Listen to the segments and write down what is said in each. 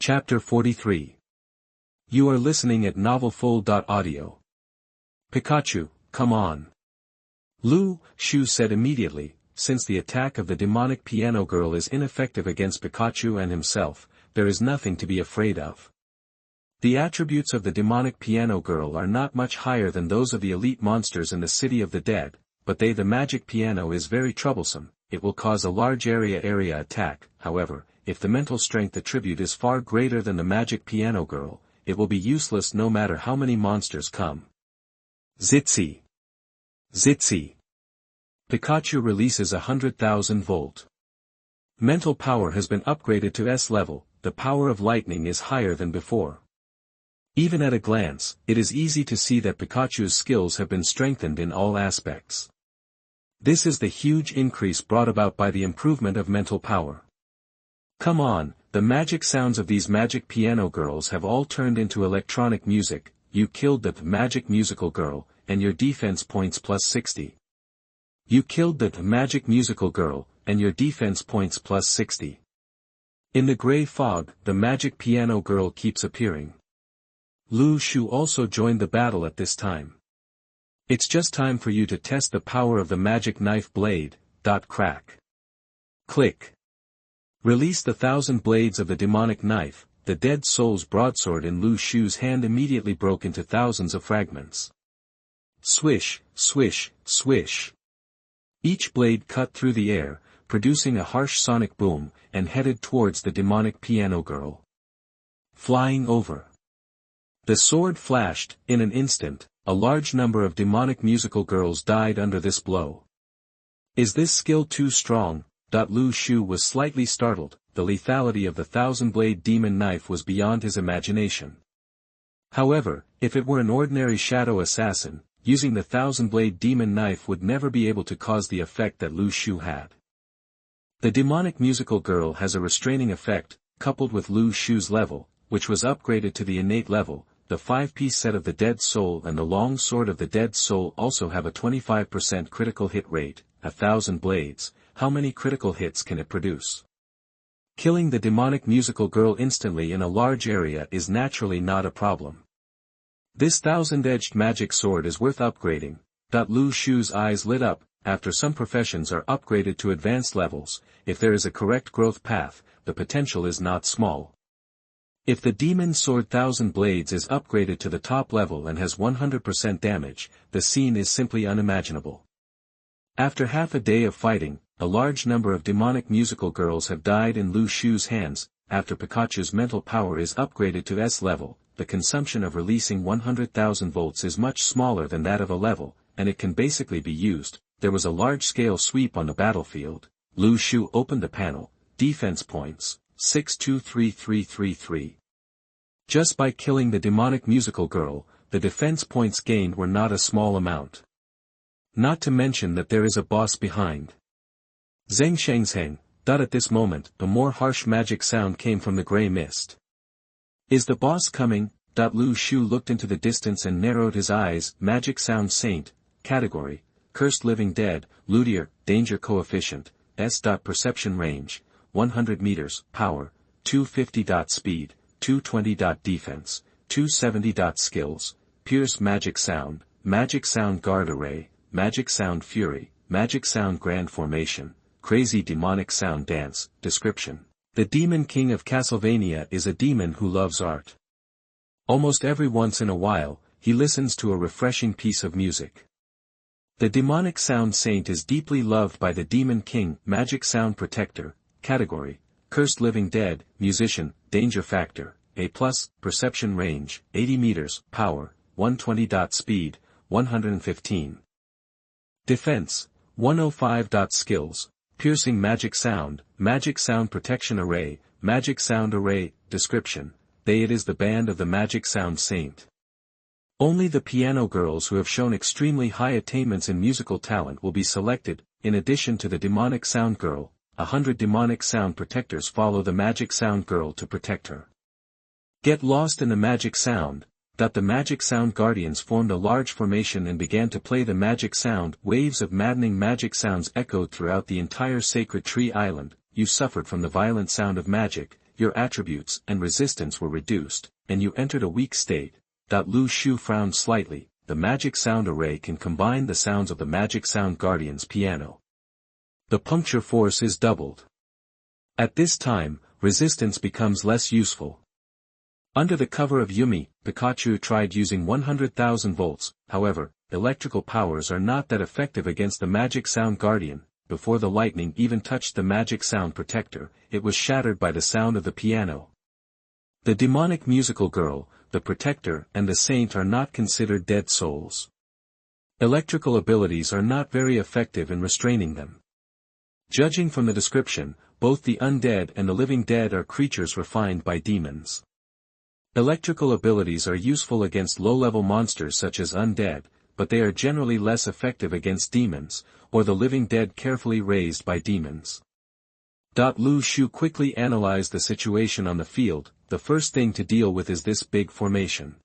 Chapter 43. You are listening at novelfull.audio. Pikachu, come on. Lu Shu said immediately, since the attack of the demonic piano girl is ineffective against Pikachu and himself, there is nothing to be afraid of. The attributes of the demonic piano girl are not much higher than those of the elite monsters in the City of the Dead, but the magic piano is very troublesome. It will cause a large area attack. However, if the mental strength attribute is far greater than the magic piano girl, it will be useless no matter how many monsters come. Zitsy. Zitsy. Pikachu releases 100,000 volt. Mental power has been upgraded to S level, the power of lightning is higher than before. Even at a glance, it is easy to see that Pikachu's skills have been strengthened in all aspects. This is the huge increase brought about by the improvement of mental power. Come on, the magic sounds of these magic piano girls have all turned into electronic music. You killed the magic musical girl, and your defense points plus 60. You killed the magic musical girl, and your defense points plus 60. In the gray fog, the magic piano girl keeps appearing. Lu Shu also joined the battle at this time. It's just time for you to test the power of the magic knife blade. Crack. Click. Release the 1,000 blades of the demonic knife. The dead soul's broadsword in Lu Shu's hand immediately broke into thousands of fragments. Swish, swish, swish. Each blade cut through the air, producing a harsh sonic boom, and headed towards the demonic piano girl. Flying over. The sword flashed. In an instant, a large number of demonic musical girls died under this blow. Is this skill too strong? Lu Shu was slightly startled. The lethality of the 1,000-blade demon knife was beyond his imagination. However, if it were an ordinary shadow assassin, using the 1,000-blade demon knife would never be able to cause the effect that Lu Shu had. The demonic musical girl has a restraining effect, coupled with Lu Shu's level, which was upgraded to the innate level. The 5-piece set of the Dead Soul and the Long Sword of the Dead Soul also have a 25% critical hit rate. 1,000 blades, how many critical hits can it produce? Killing the demonic musical girl instantly in a large area is naturally not a problem. This 1,000-edged magic sword is worth upgrading. Lu Shu's eyes lit up. After some professions are upgraded to advanced levels, if there is a correct growth path, the potential is not small. If the demon sword 1,000 blades is upgraded to the top level and has 100% damage, the scene is simply unimaginable. After half a day of fighting, a large number of demonic musical girls have died in Lu Shu's hands. After Pikachu's mental power is upgraded to S level, the consumption of releasing 100,000 volts is much smaller than that of a level, and it can basically be used. There was a large-scale sweep on the battlefield. Lu Shu opened a panel. Defense points, 623333. Just by killing the demonic musical girl, the defense points gained were not a small amount. Not to mention that there is a boss behind. Zheng Shengzheng. At this moment, a more harsh magic sound came from the gray mist. Is the boss coming? Lu Shu looked into the distance and narrowed his eyes. Magic sound saint. Category. Cursed living dead. Luthier. Danger coefficient. S. Perception range. 100 meters. Power. 250. Speed. 220. Defense. 270. Skills. Pierce magic sound. Magic sound guard array. Magic sound fury. Magic sound grand formation. Crazy demonic sound dance. Description. The Demon King of Castlevania is a demon who loves art. Almost every once in a while, he listens to a refreshing piece of music. The demonic sound saint is deeply loved by the Demon King. Magic sound protector. Category. Cursed living dead. Musician. Danger factor. A+. Perception range. 80 meters. Power. 120. Speed. 115. Defense. 105. Skills. Piercing magic sound protection array, magic sound array. Description. It is the band of the magic sound saint. Only the piano girls who have shown extremely high attainments in musical talent will be selected. In addition to the demonic sound girl, 100 demonic sound protectors follow the magic sound girl to protect her. Get lost in the magic sound. The magic sound guardians formed a large formation and began to play the magic sound. Waves of maddening magic sounds echoed throughout the entire Sacred Tree Island. You suffered from the violent sound of magic. your attributes and resistance were reduced, and you entered a weak state. Lu Shu frowned slightly. The magic sound array can combine the sounds of the magic sound guardian's piano. The puncture force is doubled. At this time, resistance becomes less useful. Under the cover of Yumi, Pikachu tried using 100,000 volts, however, electrical powers are not that effective against the magic sound guardian. Before the lightning even touched the magic sound protector, it was shattered by the sound of the piano. The demonic musical girl, the protector and the saint are not considered dead souls. Electrical abilities are not very effective in restraining them. Judging from the description, both the undead and the living dead are creatures refined by demons. Electrical abilities are useful against low-level monsters such as undead, but they are generally less effective against demons, or the living dead carefully raised by demons. Lu Shu quickly analyzed the situation on the field. The first thing to deal with is this big formation.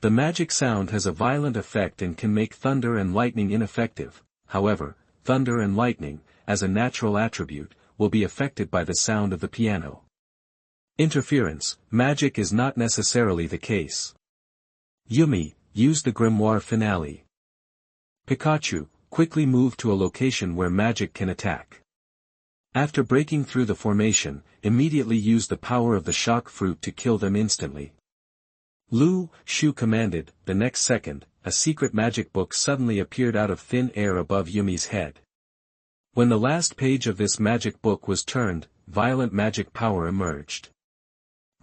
The magic sound has a violent effect and can make thunder and lightning ineffective. However, thunder and lightning, as a natural attribute, will be affected by the sound of the piano. Interference, magic is not necessarily the case. Yumi, use the grimoire finale. Pikachu, quickly move to a location where magic can attack. After breaking through the formation, immediately use the power of the shock fruit to kill them instantly. Lu Shu commanded. The next second, a secret magic book suddenly appeared out of thin air above Yumi's head. When the last page of this magic book was turned, violent magic power emerged.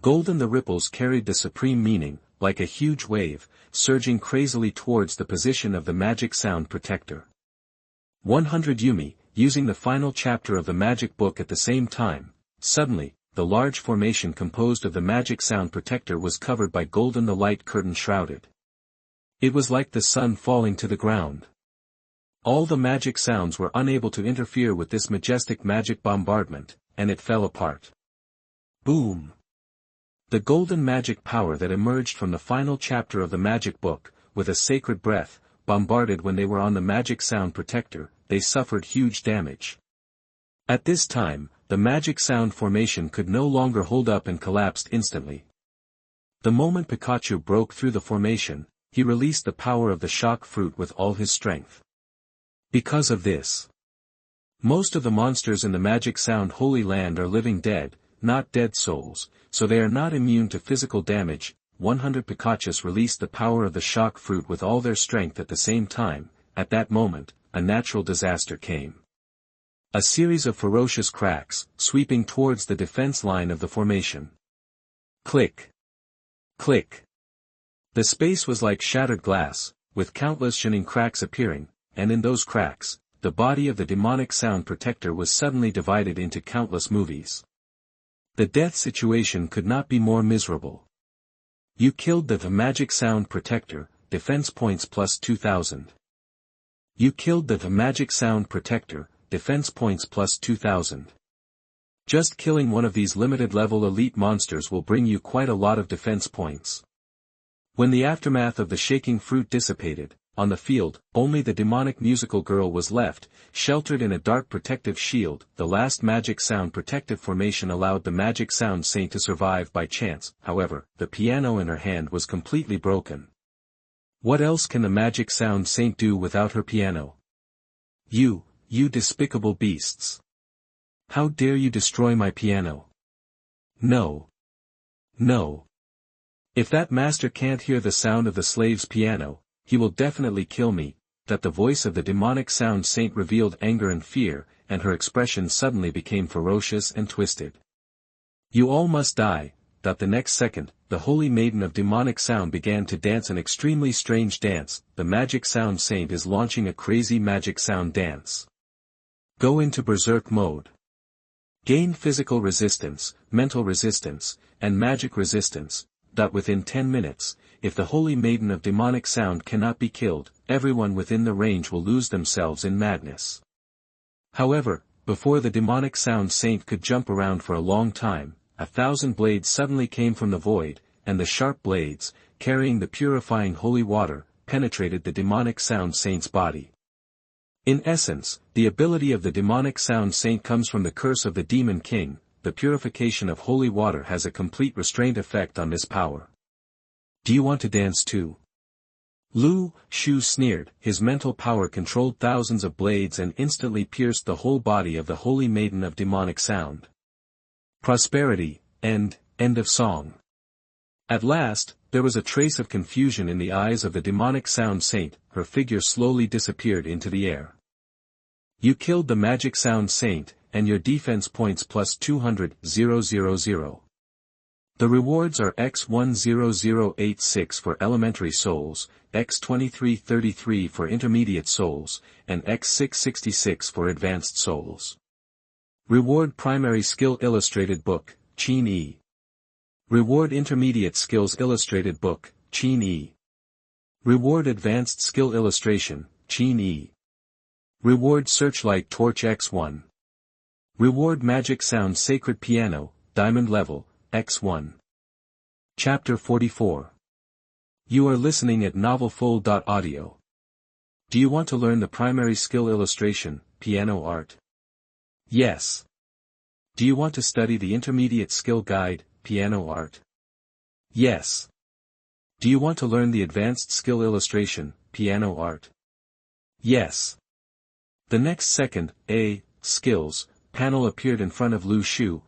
Golden the ripples carried the supreme meaning, like a huge wave, surging crazily towards the position of the magic sound protector. 100 Yumi, using the final chapter of the magic book at the same time. Suddenly, the large formation composed of the magic sound protector was covered by golden the light curtain shrouded. It was like the sun falling to the ground. All the magic sounds were unable to interfere with this majestic magic bombardment, and it fell apart. Boom! The golden magic power that emerged from the final chapter of the magic book, with a sacred breath, bombarded when they were on the magic sound protector, they suffered huge damage. At this time, the magic sound formation could no longer hold up and collapsed instantly. The moment Pikachu broke through the formation, he released the power of the shock fruit with all his strength. Because of this, most of the monsters in the magic sound Holy Land are living dead, not dead souls, so they are not immune to physical damage. 100 Pikachus released the power of the shock fruit with all their strength at the same time. At that moment, a natural disaster came. A series of ferocious cracks, sweeping towards the defense line of the formation. Click! Click! The space was like shattered glass, with countless shining cracks appearing, and in those cracks, the body of the demonic sound protector was suddenly divided into countless movies. The death situation could not be more miserable. You killed the magic sound protector, defense points plus 2000. You killed the magic sound protector, defense points plus 2000. Just killing one of these limited level elite monsters will bring you quite a lot of defense points. When the aftermath of the shaking fruit dissipated, on the field, only the demonic musical girl was left, sheltered in a dark protective shield. The last magic sound protective formation allowed the magic sound saint to survive by chance. However, the piano in her hand was completely broken. What else can the magic sound saint do without her piano? You despicable beasts! How dare you destroy my piano? No. No. If that master can't hear the sound of the slave's piano, he will definitely kill me. That the voice of the demonic sound saint revealed anger and fear, and her expression suddenly became ferocious and twisted. You all must die. That the next second, the holy maiden of demonic sound began to dance an extremely strange dance. The magic sound saint is launching a crazy magic sound dance. Go into berserk mode. Gain physical resistance, mental resistance, and magic resistance. That within 10 minutes, if the holy maiden of demonic sound cannot be killed, everyone within the range will lose themselves in madness. However, before the demonic sound saint could jump around for a long time, 1,000 blades suddenly came from the void, and the sharp blades, carrying the purifying holy water, penetrated the demonic sound saint's body. In essence, the ability of the demonic sound saint comes from the curse of the demon king. the purification of holy water has a complete restraint effect on this power. Do you want to dance too? Lu Shu sneered. His mental power controlled thousands of blades and instantly pierced the whole body of the holy maiden of demonic sound. Prosperity, end of song. At last, there was a trace of confusion in the eyes of the demonic sound saint. Her figure slowly disappeared into the air. You killed the magic sound saint, and your defense points plus 200,000. The rewards are X10086 for elementary souls, X2333 for intermediate souls, and X666 for advanced souls. Reward Primary Skill Illustrated Book, Chin E. Reward Intermediate Skills Illustrated Book, Chin E. Reward Advanced Skill Illustration, Chin E. Reward Searchlight Torch X1. Reward Magic Sound Sacred Piano, Diamond Level, X1. Chapter 44. You are listening at NovelFull.audio. Do you want to learn the primary skill illustration, piano art? Yes. Do you want to study the intermediate skill guide, piano art? Yes. Do you want to learn the advanced skill illustration, piano art? Yes. The next second, skills, panel appeared in front of Lu Shu.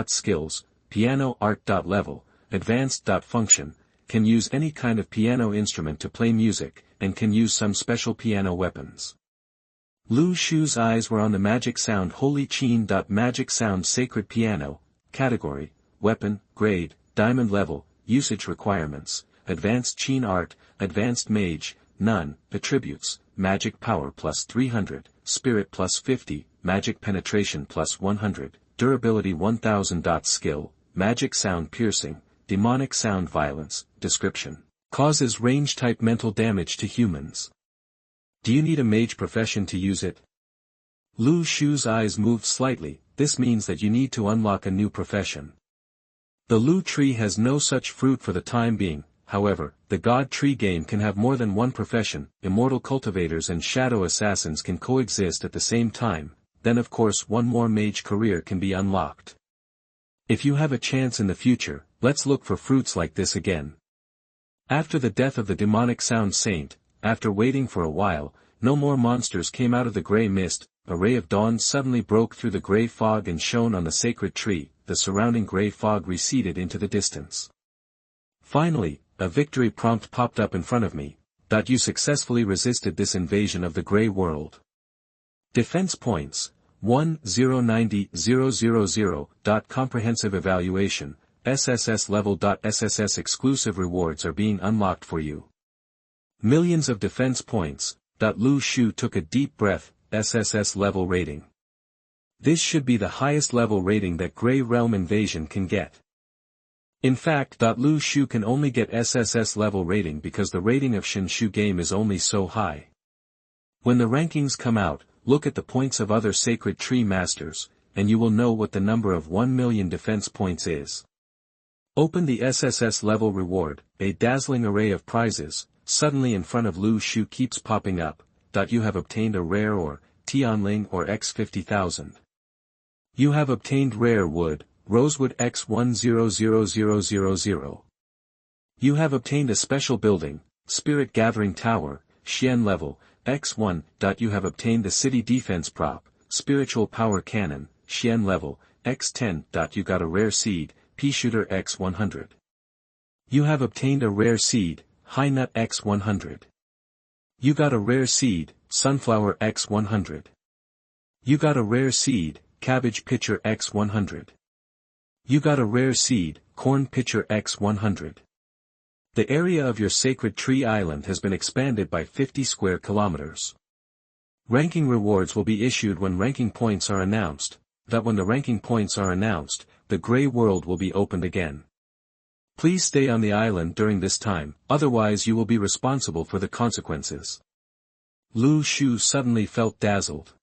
Skills, piano art. Level, advanced. Function, can use any kind of piano instrument to play music, and can use some special piano weapons. Lu Shu's eyes were on the magic sound Holy Chin. Magic sound Sacred Piano, category, weapon, grade, diamond level, usage requirements, advanced Chin art, advanced mage, none, attributes, magic power plus 300, spirit plus 50, magic penetration plus 100, durability 1000. Skill, magic sound piercing, demonic sound violence, description, causes range type mental damage to humans. Do you need a mage profession to use it? Lu Shu's eyes moved slightly. This means that you need to unlock a new profession. The Lu tree has no such fruit for the time being. However, the God Tree game can have more than one profession. Immortal cultivators and shadow assassins can coexist at the same time. Then of course one more mage career can be unlocked. If you have a chance in the future, let's look for fruits like this again. After the death of the demonic sound saint, after waiting for a while, no more monsters came out of the grey mist. A ray of dawn suddenly broke through the grey fog and shone on the sacred tree. The surrounding grey fog receded into the distance. Finally, a victory prompt popped up in front of me. You successfully resisted this invasion of the grey world. Defense points, 1090000. Comprehensive evaluation, SSS-level. SSS exclusive rewards are being unlocked for you. Millions of defense points. Lu Shu took a deep breath. SSS-level rating. This should be the highest level rating that Grey Realm Invasion can get. In fact, Lu Shu can only get SSS-level rating because the rating of Shinshu game is only so high. When the rankings come out, look at the points of other Sacred Tree Masters, and you will know what the number of 1 million defense points is. Open the SSS-level reward. A dazzling array of prizes, suddenly in front of Lu Shu keeps popping up. You have obtained a rare ore, Tianling or X50,000. You have obtained rare wood, rosewood X100000. You have obtained a special building, Spirit Gathering Tower, Xian level, X1. You have obtained the city defense prop, Spiritual Power Cannon, Xian level, X10. You got a rare seed, Pea Shooter X100. You have obtained a rare seed, High Nut X100. You got a rare seed, Sunflower X100. You got a rare seed, Cabbage Pitcher X100. You got a rare seed, Corn Pitcher X100. The area of your Sacred Tree Island has been expanded by 50 square kilometers. Ranking rewards will be issued when ranking points are announced. When the ranking points are announced, the Grey World will be opened again. Please stay on the island during this time, otherwise you will be responsible for the consequences. Lu Shu suddenly felt dazzled.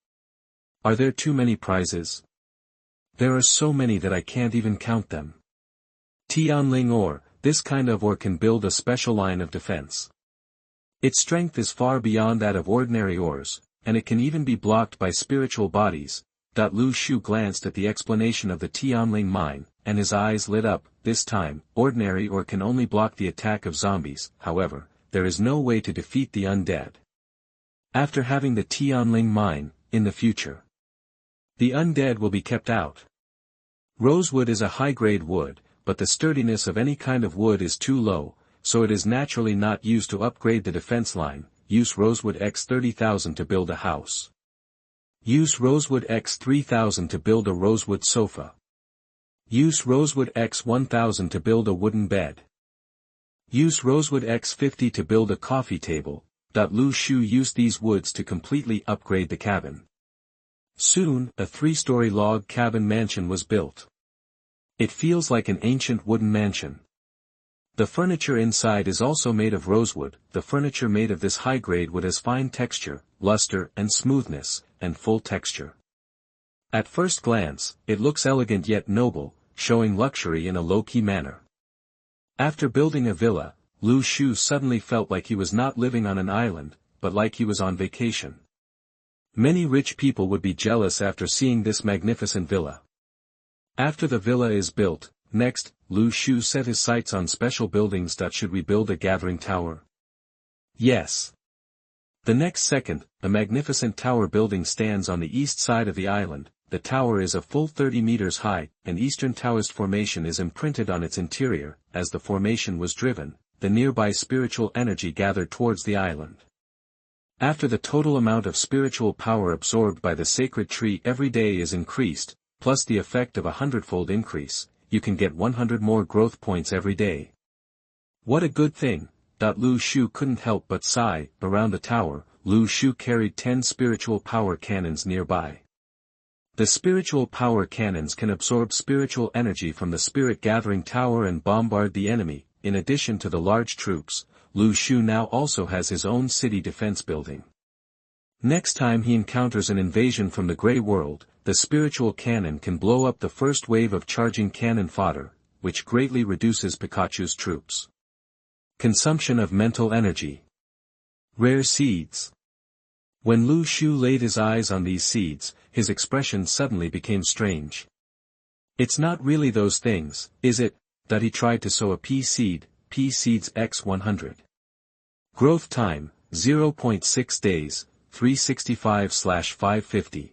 Are there too many prizes? There are so many that I can't even count them. Tianling ore, this kind of ore can build a special line of defense. Its strength is far beyond that of ordinary ores, and it can even be blocked by spiritual bodies. Lu Shu glanced at the explanation of the Tianling mine, and his eyes lit up. This time, ordinary ore can only block the attack of zombies. However, there is no way to defeat the undead. After having the Tianling mine, in the future, the undead will be kept out. Rosewood is a high-grade wood, but the sturdiness of any kind of wood is too low, so it is naturally not used to upgrade the defense line. Use Rosewood X 30,000 to build a house. Use Rosewood X 3000 to build a rosewood sofa. Use Rosewood X 1000 to build a wooden bed. Use Rosewood X 50 to build a coffee table. Lu Shu used these woods to completely upgrade the cabin. Soon, a 3-story log cabin mansion was built. It feels like an ancient wooden mansion. The furniture inside is also made of rosewood. The furniture made of this high-grade wood has fine texture, luster and smoothness, and full texture. At first glance, it looks elegant yet noble, showing luxury in a low-key manner. After building a villa, Lu Shu suddenly felt like he was not living on an island, but like he was on vacation. Many rich people would be jealous after seeing this magnificent villa. After the villa is built, next, Lu Shu set his sights on special buildings. Should we build a gathering tower? Yes. The next second, a magnificent tower building stands on the east side of the island. The tower is a full 30 meters high. An eastern Taoist formation is imprinted on its interior. As the formation was driven, the nearby spiritual energy gathered towards the island. After the total amount of spiritual power absorbed by the sacred tree every day is increased, plus the effect of a 100-fold increase, you can get 100 more growth points every day. What a good thing. Lu Shu couldn't help but sigh. Around the tower, Lu Shu carried 10 spiritual power cannons nearby. The spiritual power cannons can absorb spiritual energy from the spirit gathering tower and bombard the enemy. In addition to the large troops, Lu Shu now also has his own city defense building. Next time he encounters an invasion from the Grey World, the spiritual cannon can blow up the first wave of charging cannon fodder, which greatly reduces Pikachu's troops. Consumption of mental energy. Rare seeds. When Lu Shu laid his eyes on these seeds, his expression suddenly became strange. It's not really those things, is it? That he tried to sow a pea seed, pea seeds X100. Growth time, 0.6 days, 365/550.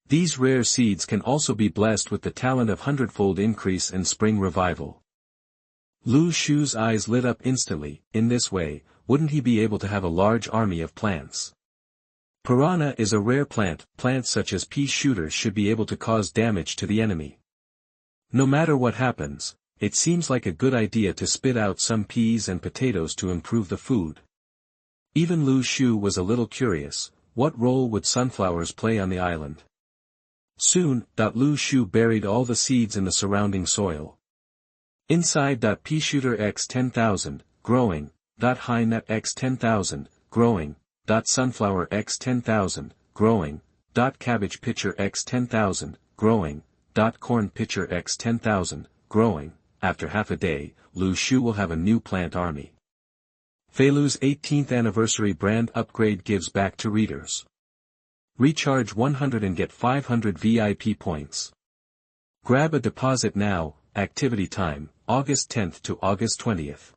These rare seeds can also be blessed with the talent of 100-fold increase and spring revival. Lu Shu's eyes lit up instantly. In this way, wouldn't he be able to have a large army of plants? Piranha is a rare plant. Plants such as pea shooters should be able to cause damage to the enemy. No matter what happens, it seems like a good idea to spit out some peas and potatoes to improve the food. Even Lu Shu was a little curious. What role would sunflowers play on the island? Soon, Lu Shu buried all the seeds in the surrounding soil. Inside pea shooter X 10,000, growing, high nut X 10,000, growing, sunflower X 10,000, growing, cabbage pitcher X 10,000, growing, corn pitcher X 10,000, growing. After half a day, Lu Shu will have a new plant army. Faloo's 18th anniversary brand upgrade gives back to readers. Recharge 100 and get 500 VIP points. Grab a deposit now. Activity time, August 10th to August 20th.